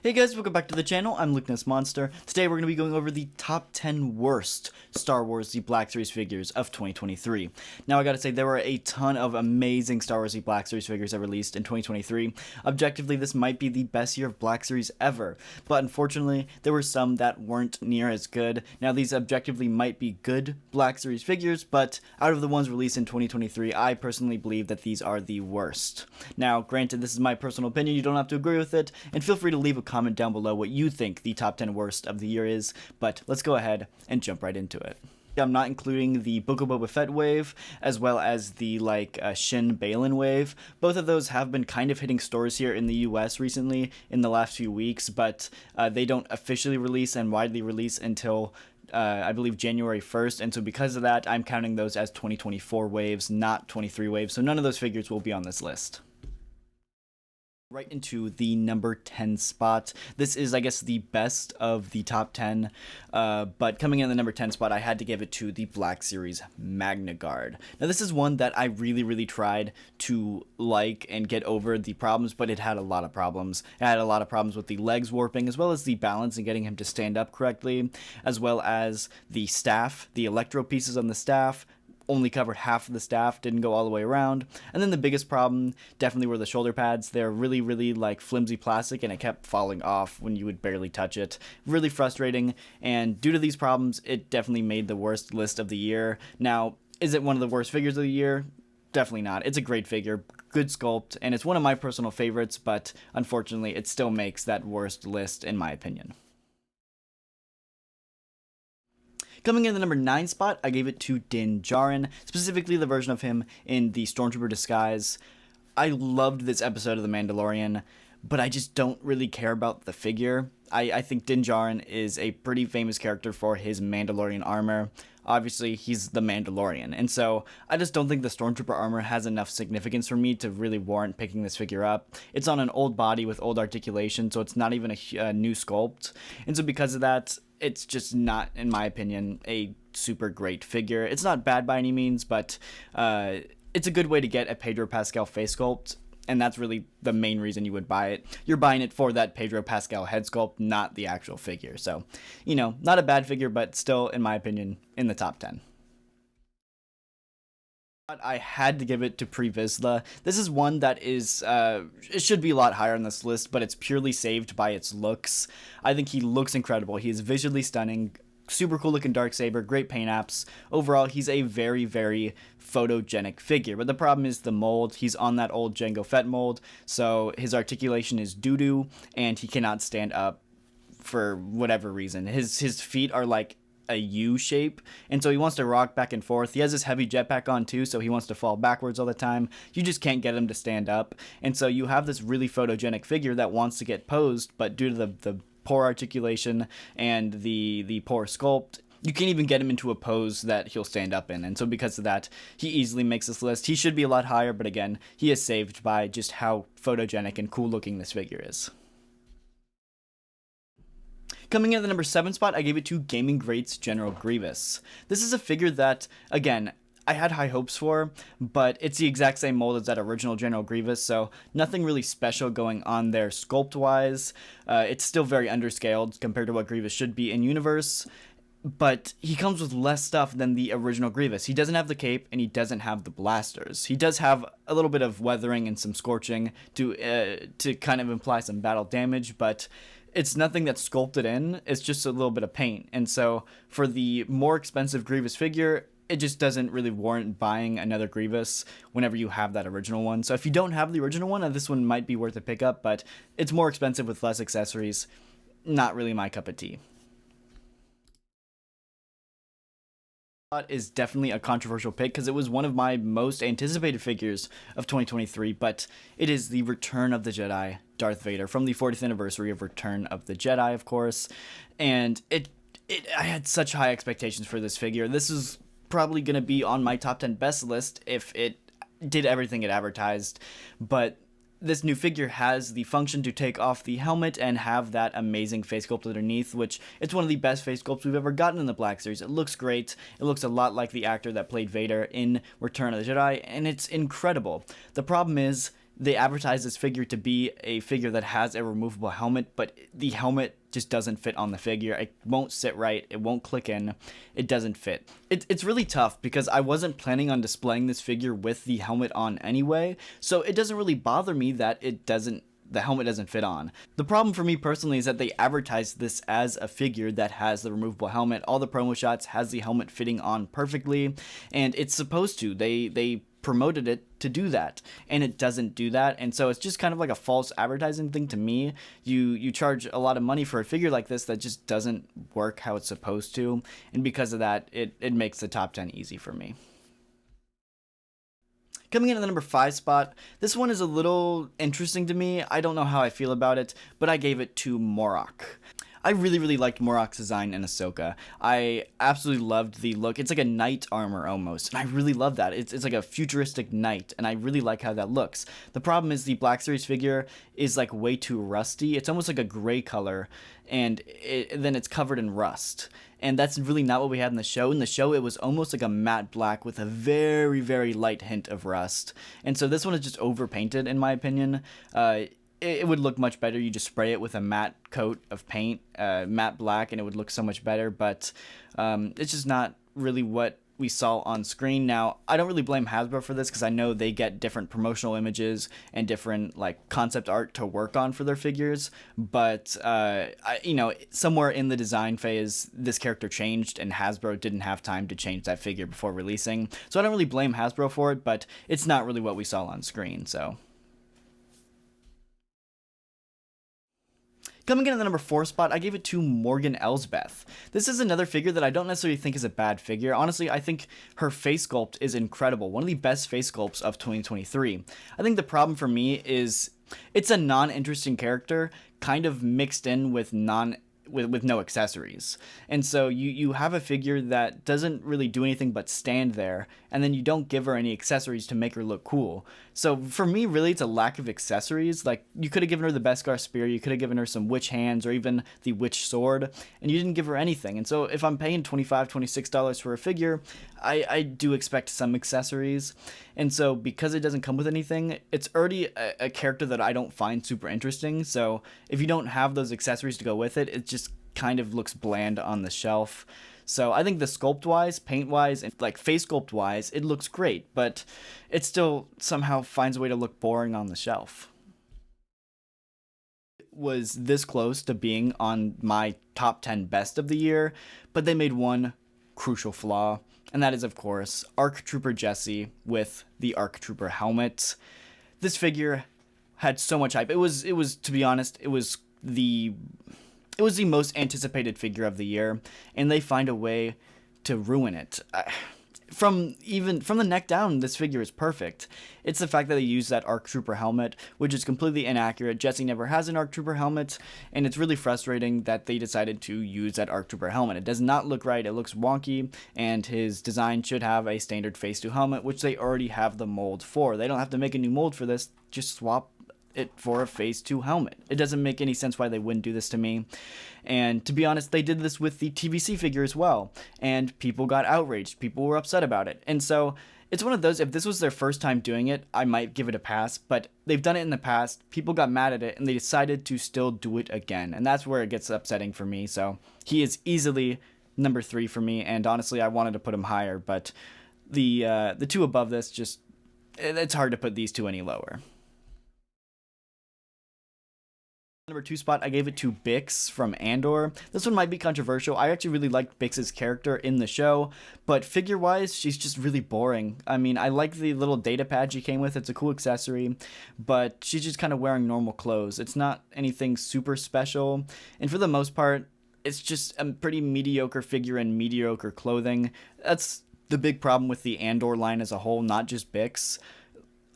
Hey guys, welcome back to the channel. I'm Lukeness Monster. Today we're going to be going over the top 10 worst Star Wars The Black Series figures of 2023. Now I gotta say, there were a ton of amazing Star Wars The Black Series figures that released in 2023. Objectively, this might be the best year of Black Series ever, but unfortunately, there were some that weren't near as good. Now these objectively might be good Black Series figures, but out of the ones released in 2023, I personally believe that these are the worst. Now, granted, this is my personal opinion, you don't have to agree with it, and feel free to leave a comment down below what you think the top 10 worst of the year is, but let's go ahead and jump right into it. I'm not including the Book of Boba Fett wave, as well as the Shin Balin wave. Both of those have been kind of hitting stores here in the US recently in the last few weeks, but they don't officially release and widely release until I believe January 1st, and so because of that, I'm counting those as 2024 waves, not 23 waves, so none of those figures will be on this list. Right into the number 10 spot. This is, I guess, the best of the top 10, but coming in the number 10 spot, I had to give it to the Black Series Magna Guard. Now, this is one that I really tried to like and get over the problems, but it had a lot of problems. It had a lot of problems with the legs warping, as well as the balance and getting him to stand up correctly, as well as the staff, the electro pieces on the staff, only covered half of the staff, didn't go all the way around. And then the biggest problem definitely were the shoulder pads. They're really like flimsy plastic, and it kept falling off when you would barely touch it. Really frustrating, and due to these problems, it definitely made the worst list of the year. Now, is it one of the worst figures of the year? Definitely not. It's a great figure, good sculpt, and it's one of my personal favorites, but unfortunately, it still makes that worst list in my opinion. Coming in the number 9 spot, I gave it to Din Djarin, specifically the version of him in the Stormtrooper disguise. I loved this episode of The Mandalorian, but I just don't really care about the figure. I think Din Djarin is a pretty famous character for his Mandalorian armor. Obviously, he's the Mandalorian, and so I just don't think the Stormtrooper armor has enough significance for me to really warrant picking this figure up. It's on an old body with old articulation, so it's not even a new sculpt, and so because of that, it's just not, in my opinion, a super great figure. It's not bad by any means, but it's a good way to get a Pedro Pascal face sculpt, and that's really the main reason you would buy it. You're buying it for that Pedro Pascal head sculpt, not the actual figure. So, you know, not a bad figure, but still, in my opinion, in the top 10. I had to give it to Prisla. This is one that is, it should be a lot higher on this list, but it's purely saved by its looks. I think he looks incredible. He is visually stunning, super cool looking darksaber, great paint apps. Overall, he's a very photogenic figure, but the problem is the mold. He's on that old Jango Fett mold, so his articulation is doo-doo, and he cannot stand up for whatever reason. His feet are like a U shape, and so he wants to rock back and forth. He has this heavy jetpack on too, so he wants to fall backwards all the time. You just can't get him to stand up, and so you have this really photogenic figure that wants to get posed, but due to the poor articulation and the poor sculpt, you can't even get him into a pose that he'll stand up in, and so because of that, he easily makes this list. He should be a lot higher, but again, he is saved by just how photogenic and cool looking this figure is. Coming in at the number 7 spot, I gave it to Gaming Greats General Grievous. This is a figure that, again, I had high hopes for, but it's the exact same mold as that original General Grievous, so nothing really special going on there sculpt-wise. It's still very underscaled compared to what Grievous should be in universe, but he comes with less stuff than the original Grievous. He doesn't have the cape, and he doesn't have the blasters. He does have a little bit of weathering and some scorching to kind of imply some battle damage, but it's nothing that's sculpted in. It's just a little bit of paint, and so for the more expensive Grievous figure, it just doesn't really warrant buying another Grievous whenever you have that original one. So if you don't have the original one, this one might be worth a pickup, but it's more expensive with less accessories. Not really my cup of tea. Is definitely a controversial pick because it was one of my most anticipated figures of 2023, but it is the Return of the Jedi Darth Vader from the 40th anniversary of Return of the Jedi, of course, and I had such high expectations for this figure. This is probably going to be on my top 10 best list if it did everything it advertised, but this new figure has the function to take off the helmet and have that amazing face sculpt underneath, which it's one of the best face sculpts we've ever gotten in the Black Series. It looks great. It looks a lot like the actor that played Vader in Return of the Jedi, and it's incredible. The problem is they advertise this figure to be a figure that has a removable helmet, but the helmet just doesn't fit on the figure. It won't sit right. It won't click in. It doesn't fit. It's really tough because I wasn't planning on displaying this figure with the helmet on anyway, so it doesn't really bother me that the helmet doesn't fit on. The problem for me personally is that they advertise this as a figure that has the removable helmet. All the promo shots has the helmet fitting on perfectly, and it's supposed to. They promoted it to do that, and it doesn't do that, and so it's just kind of like a false advertising thing to me. You charge a lot of money for a figure like this that just doesn't work how it's supposed to, and because of that, it makes the top 10 easy for me. Coming in at the number 5 spot, this one is a little interesting to me. I don't know how I feel about it, but I gave it to Moro. I really liked Morok's design in Ahsoka. I absolutely loved the look. It's like a knight armor almost, and I really love that. It's like a futuristic knight, and I really like how that looks. The problem is the Black Series figure is like way too rusty. It's almost like a gray color, and then it's covered in rust. And that's really not what we had in the show. In the show, it was almost like a matte black with a very light hint of rust. And so this one is just overpainted, in my opinion. It would look much better. You just spray it with a matte coat of paint, matte black, and it would look so much better. But it's just not really what we saw on screen. Now, I don't really blame Hasbro for this because I know they get different promotional images and different like concept art to work on for their figures. But somewhere in the design phase, this character changed, and Hasbro didn't have time to change that figure before releasing. So I don't really blame Hasbro for it, but it's not really what we saw on screen. So. Coming in at the number 4 spot, I gave it to Morgan Elsbeth. This is another figure that I don't necessarily think is a bad figure. Honestly, I think her face sculpt is incredible. One of the best face sculpts of 2023. I think the problem for me is it's a non-interesting character, kind of mixed in with with no accessories. And so you have a figure that doesn't really do anything but stand there, and then you don't give her any accessories to make her look cool. So for me, really, it's a lack of accessories. Like, you could have given her the Beskar spear, you could have given her some witch hands, or even the witch sword, and you didn't give her anything. And so if I'm paying $25, $26 for a figure, I do expect some accessories. And so because it doesn't come with anything, it's already a character that I don't find super interesting. So if you don't have those accessories to go with it, it just kind of looks bland on the shelf. So I think the sculpt-wise, paint-wise, and like face sculpt-wise, it looks great, but it still somehow finds a way to look boring on the shelf. It was this close to being on my top 10 best of the year, but they made one crucial flaw, and that is, of course, ARC Trooper Jesse with the ARC Trooper helmet. This figure had so much hype. It was to be honest, it was the most anticipated figure of the year, and they find a way to ruin it. From the neck down, this figure is perfect. It's the fact that they use that ARC Trooper helmet, which is completely inaccurate. Jesse never has an ARC Trooper helmet, and it's really frustrating that they decided to use that ARC Trooper helmet. It does not look right, it looks wonky, and his design should have a standard Phase 2 helmet, which they already have the mold for. They don't have to make a new mold for this, just swap it for a Phase 2 helmet. It doesn't make any sense why they wouldn't do this to me. And to be honest, they did this with the TVC figure as well, and people got outraged. People were upset about it. And so it's one of those, if this was their first time doing it, I might give it a pass, but they've done it in the past, people got mad at it, and they decided to still do it again. And that's where it gets upsetting for me. So he is easily number 3 for me, and honestly, I wanted to put him higher, but the two above this, just, it's hard to put these two any lower. Number 2 spot, I gave it to Bix from Andor. This one might be controversial. I actually really liked Bix's character in the show, but figure-wise, she's just really boring. I mean, I like the little data pad she came with. It's a cool accessory, but she's just kind of wearing normal clothes. It's not anything super special, and for the most part, it's just a pretty mediocre figure in mediocre clothing. That's the big problem with the Andor line as a whole, not just Bix.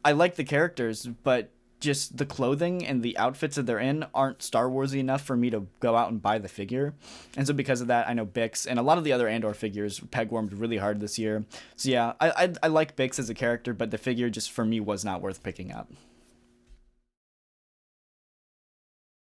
I like the characters, but just the clothing and the outfits that they're in aren't Star Warsy enough for me to go out and buy the figure. And so because of that, I know Bix and a lot of the other Andor figures peg-warmed really hard this year. So yeah, I like Bix as a character, but the figure just for me was not worth picking up.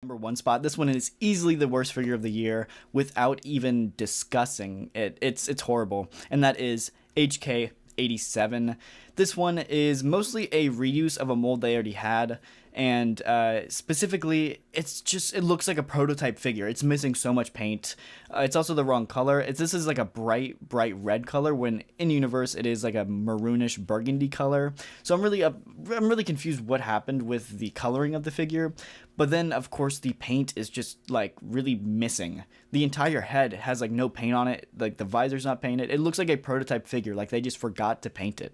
Number 1 spot, this one is easily the worst figure of the year without even discussing it. It's horrible, and that is HK 87. This one is mostly a reuse of a mold they already had, and specifically, it looks like a prototype figure. It's missing so much paint. It's also the wrong color. This is like a bright red color, when in universe it is like a maroonish burgundy color. So I'm really confused what happened with the coloring of the figure. But then, of course, the paint is just like really missing. The entire head has like no paint on it. Like the visor's not painted. It looks like a prototype figure. Like they just forgot to paint it.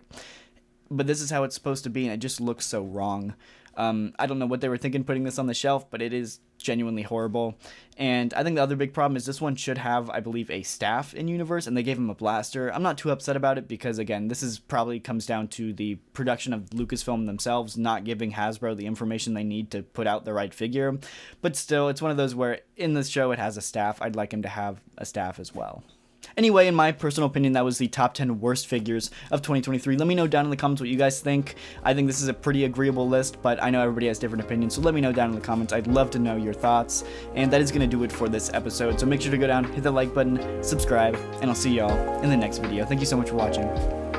But this is how it's supposed to be, and it just looks so wrong. I don't know what they were thinking putting this on the shelf, but it is genuinely horrible. And I think the other big problem is this one should have, I believe, a staff in universe, and they gave him a blaster. I'm not too upset about it because, again, this is probably comes down to the production of Lucasfilm themselves not giving Hasbro the information they need to put out the right figure. But still, it's one of those where in this show it has a staff. I'd like him to have a staff as well. Anyway, in my personal opinion, that was the top 10 worst figures of 2023. Let me know down in the comments what you guys think. I think this is a pretty agreeable list, but I know everybody has different opinions, so let me know down in the comments. I'd love to know your thoughts. And that is going to do it for this episode. So make sure to go down, hit the like button, subscribe, and I'll see y'all in the next video. Thank you so much for watching.